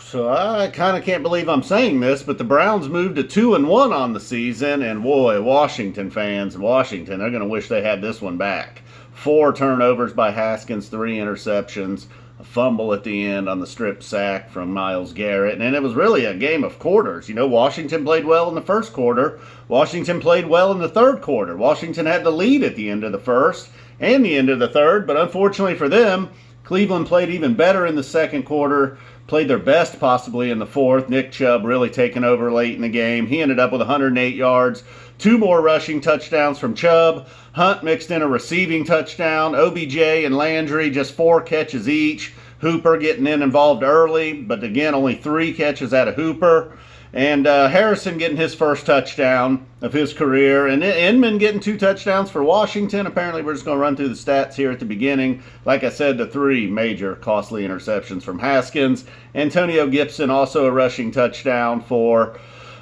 So I kind of can't believe I'm saying this, but the Browns moved to 2-1 on the season, and boy, Washington fans in Washington, they're going to wish they had this one back. 4 turnovers by Haskins, 3 interceptions, a fumble at the end on the strip sack from Myles Garrett, and it was really a game of quarters. Washington played well in the first quarter. Washington played well in the third quarter. Washington had the lead at the end of the first and the end of the third, but unfortunately for them, Cleveland played even better in the second quarter, played their best possibly in the fourth. Nick Chubb really taking over late in the game. He ended up with 108 yards, 2 more rushing touchdowns from Chubb. Hunt mixed in a receiving touchdown. OBJ and Landry just 4 catches each. Hooper getting involved early, but again, only 3 catches out of Hooper. And Harrison getting his first touchdown of his career. And Inman getting 2 touchdowns for Washington. Apparently, we're just going to run through the stats here at the beginning. Like I said, the 3 major costly interceptions from Haskins. Antonio Gibson also a rushing touchdown for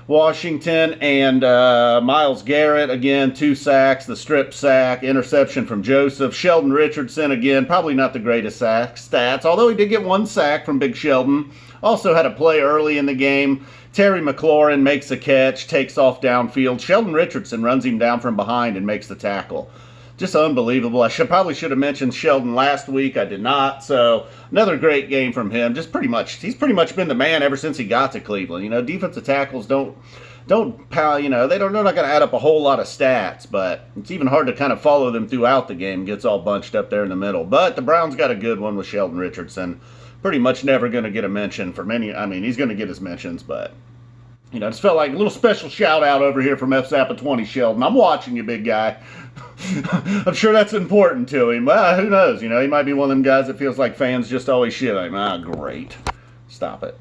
Washington. And Myles Garrett, again, 2 sacks, the strip sack, interception from Joseph. Sheldon Richardson, again, probably not the greatest stats, although he did get 1 sack from Big Sheldon. Also had a play early in the game. Terry McLaurin makes a catch, takes off downfield. Sheldon Richardson runs him down from behind and makes the tackle. Just unbelievable. I probably should have mentioned Sheldon last week. I did not. So another great game from him. He's pretty much been the man ever since he got to Cleveland. Defensive tackles they're not going to add up a whole lot of stats, but it's even hard to kind of follow them throughout the game. Gets all bunched up there in the middle. But the Browns got a good one with Sheldon Richardson. Pretty much never going to get a mention from he's going to get his mentions, but just felt like a little special shout out over here from FZappa 20 Sheldon. I'm watching you, big guy. I'm sure that's important to him. Well, who knows? He might be one of them guys that feels like fans just always shit on him. Great. Stop it.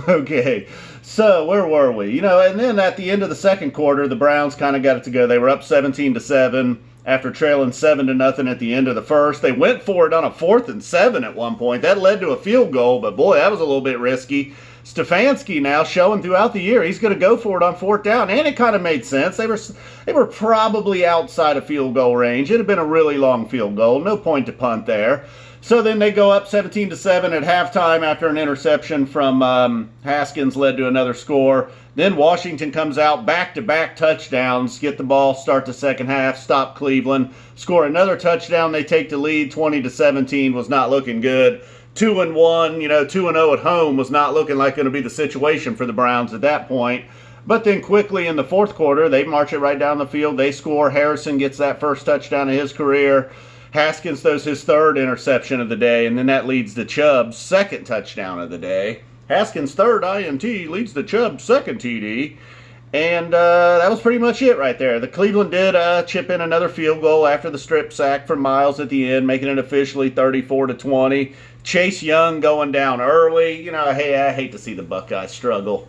Okay, so where were we? And then at the end of the second quarter, the Browns kind of got it to go. They were up 17-7 after trailing 7-0 at the end of the first. They went for it on a 4th and 7 at one point. That led to a field goal, but boy, that was a little bit risky. Stefanski now showing throughout the year he's going to go for it on 4th down, and it kind of made sense. They were probably outside of field goal range. It had been a really long field goal. No point to punt there. So then they go up 17-7 at halftime after an interception from Haskins led to another score. Then Washington comes out, back-to-back touchdowns, get the ball, start the second half, stop Cleveland, score another touchdown. They take the lead 20-17, was not looking good. 2-1, 2-0 at home was not looking like going to be the situation for the Browns at that point. But then quickly in the fourth quarter, they march it right down the field. They score. Harrison gets that first touchdown of his career. Haskins throws his 3rd interception of the day, and then that leads to Chubb's 2nd touchdown of the day. Haskins' 3rd INT leads to Chubb's 2nd TD. And that was pretty much it right there. The Cleveland did chip in another field goal after the strip sack from Myles at the end, making it officially 34-20. Chase Young going down early. Hey, I hate to see the Buckeyes struggle.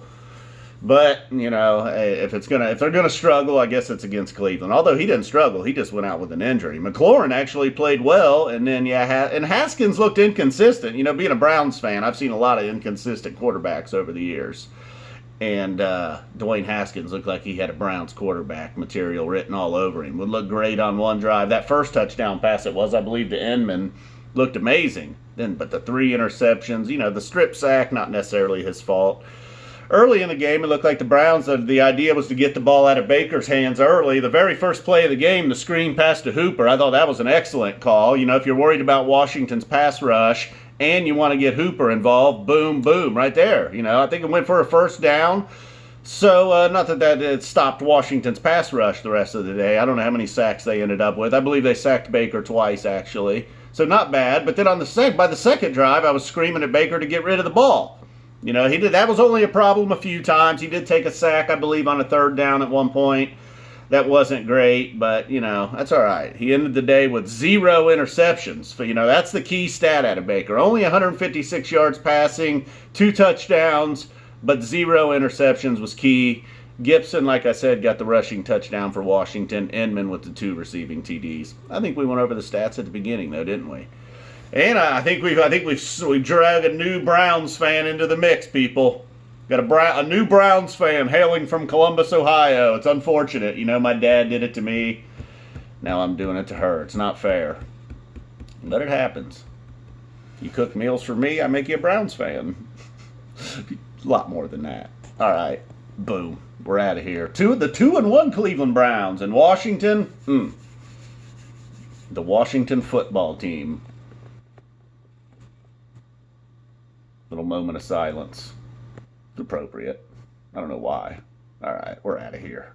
But, if they're gonna struggle, I guess it's against Cleveland. Although he didn't struggle, he just went out with an injury. McLaurin actually played well, and then and Haskins looked inconsistent. Being a Browns fan, I've seen a lot of inconsistent quarterbacks over the years. And Dwayne Haskins looked like he had a Browns quarterback material written all over him. Would look great on one drive. That first touchdown pass I believe, to Inman looked amazing. But the 3 interceptions, the strip sack, not necessarily his fault. Early in the game, it looked like the Browns, the idea was to get the ball out of Baker's hands early. The very first play of the game, the screen pass to Hooper, I thought that was an excellent call. If you're worried about Washington's pass rush and you want to get Hooper involved, boom, boom, right there. I think it went for a 1st down. So, not that it stopped Washington's pass rush the rest of the day. I don't know how many sacks they ended up with. I believe they sacked Baker twice, actually. So, not bad. But then by the second drive, I was screaming at Baker to get rid of the ball. That was only a problem a few times. He did take a sack, I believe, on a 3rd down at one point. That wasn't great, but, that's all right. He ended the day with 0 interceptions. That's the key stat out of Baker. Only 156 yards passing, 2 touchdowns, but 0 interceptions was key. Gibson, like I said, got the rushing touchdown for Washington. Inman with the 2 receiving TDs. I think we went over the stats at the beginning, though, didn't we? And I think we've dragged a new Browns fan into the mix, people. Got a new Browns fan hailing from Columbus, Ohio. It's unfortunate. My dad did it to me. Now I'm doing it to her. It's not fair. But it happens. You cook meals for me, I make you a Browns fan. A lot more than that. All right. Boom. We're out of here. The 2-1 Cleveland Browns and Washington. The Washington football team. Little moment of silence. It's appropriate. I don't know why. All right. We're out of here.